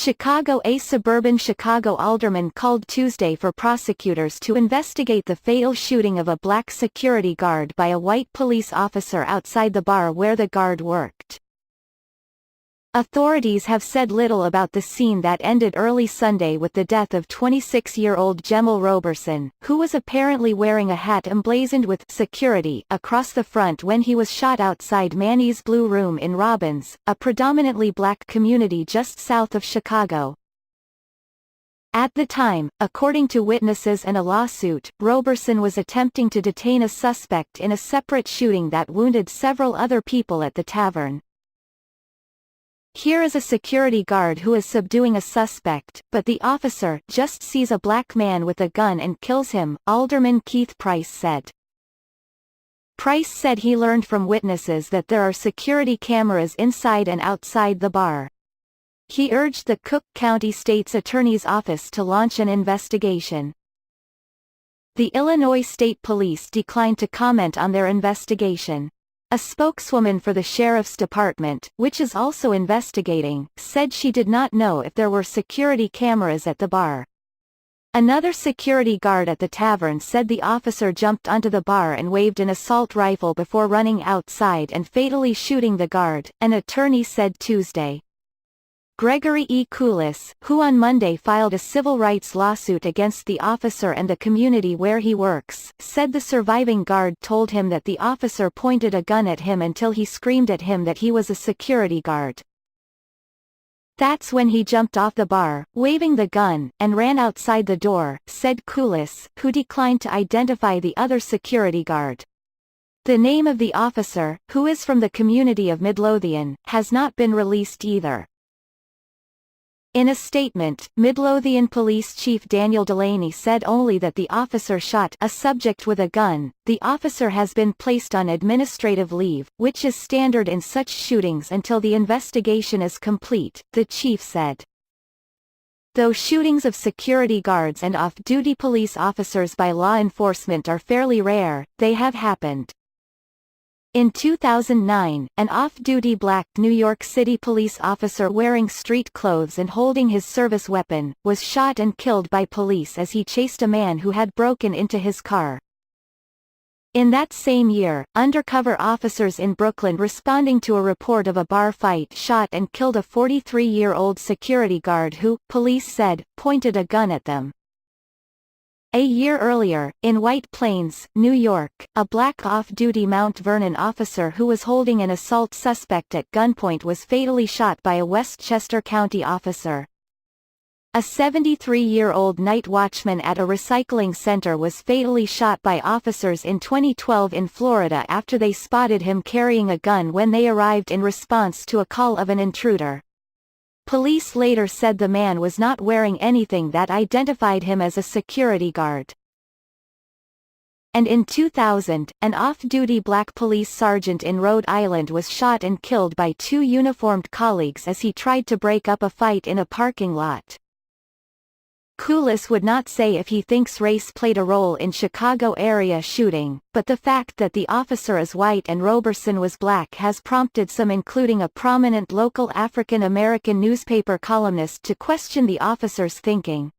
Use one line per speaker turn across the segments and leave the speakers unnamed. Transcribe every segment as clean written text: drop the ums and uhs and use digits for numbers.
Chicago. A suburban Chicago alderman called Tuesday for prosecutors to investigate the fatal shooting of a black security guard by a white police officer outside the bar where the guard worked. Authorities have said little about the scene that ended early Sunday with the death of 26-year-old Jemel Roberson, who was apparently wearing a hat emblazoned with "security" across the front when he was shot outside Mannys Blue Room in Robbins, a predominantly black community just south of Chicago. At the time, according to witnesses and a lawsuit, Roberson was attempting to detain a suspect in a separate shooting that wounded several other people at the tavern. Here is a security guard who is subduing a suspect, but the officer just sees a black man with a gun and kills him, Alderman Keith Price said. Price said he learned from witnesses that there are security cameras inside and outside the bar. He urged the Cook County State's Attorney's Office to launch an investigation. The Illinois State Police declined to comment on their investigation. A spokeswoman for the Sheriff's Department, which is also investigating, said she did not know if there were security cameras at the bar. Another security guard at the tavern said the officer jumped onto the bar and waved an assault rifle before running outside and fatally shooting the guard, an attorney said Tuesday. Gregory E. Coulis, who on Monday filed a civil rights lawsuit against the officer and the community where he works, said the surviving guard told him that the officer pointed a gun at him until he screamed at him that he was a security guard. That's when he jumped off the bar, waving the gun, and ran outside the door, said Coulis, who declined to identify the other security guard. The name of the officer, who is from the community of Midlothian, has not been released either. In a statement, Midlothian Police Chief Daniel Delaney said only that the officer shot a subject with a gun. The officer has been placed on administrative leave, which is standard in such shootings until the investigation is complete, the chief said. Though shootings of security guards and off-duty police officers by law enforcement are fairly rare, they have happened. In 2009, an off-duty black New York City police officer wearing street clothes and holding his service weapon, was shot and killed by police as he chased a man who had broken into his car. In that same year, undercover officers in Brooklyn responding to a report of a bar fight shot and killed a 43-year-old security guard who, police said, pointed a gun at them. A year earlier, in White Plains, New York, a black off-duty Mount Vernon officer who was holding an assault suspect at gunpoint was fatally shot by a Westchester County officer. A 73-year-old night watchman at a recycling center was fatally shot by officers in 2012 in Florida after they spotted him carrying a gun when they arrived in response to a call of an intruder. Police later said the man was not wearing anything that identified him as a security guard. And in 2000, an off-duty black police sergeant in Rhode Island was shot and killed by two uniformed colleagues as he tried to break up a fight in a parking lot. Coulis would not say if he thinks race played a role in Chicago area shooting, but the fact that the officer is white and Roberson was black has prompted some, including a prominent local African American newspaper columnist, to question the officer's thinking.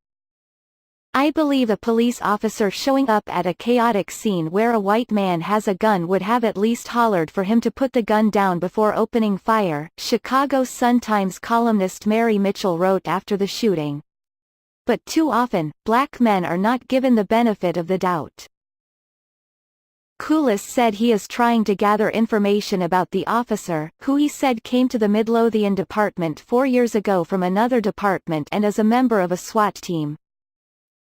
I believe a police officer showing up at a chaotic scene where a white man has a gun would have at least hollered for him to put the gun down before opening fire, Chicago Sun-Times columnist Mary Mitchell wrote after the shooting. But too often, black men are not given the benefit of the doubt. Coulis said he is trying to gather information about the officer, who he said came to the Midlothian department 4 years ago from another department and is a member of a SWAT team.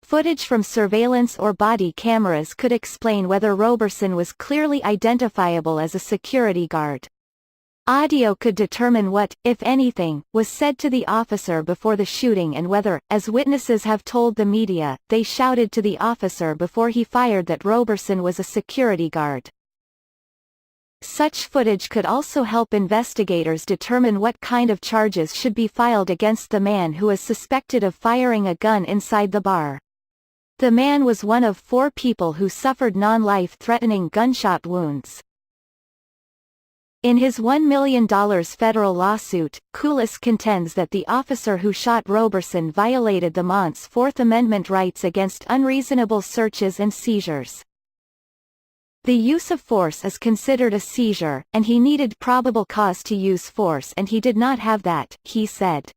Footage from surveillance or body cameras could explain whether Roberson was clearly identifiable as a security guard. Audio could determine what, if anything, was said to the officer before the shooting and whether, as witnesses have told the media, they shouted to the officer before he fired that Roberson was a security guard. Such footage could also help investigators determine what kind of charges should be filed against the man who is suspected of firing a gun inside the bar. The man was one of 4 people who suffered non-life-threatening gunshot wounds. In his $1 million federal lawsuit, Coulis contends that the officer who shot Roberson violated the Mont's Fourth Amendment rights against unreasonable searches and seizures. The use of force is considered a seizure, and he needed probable cause to use force and he did not have that, he said.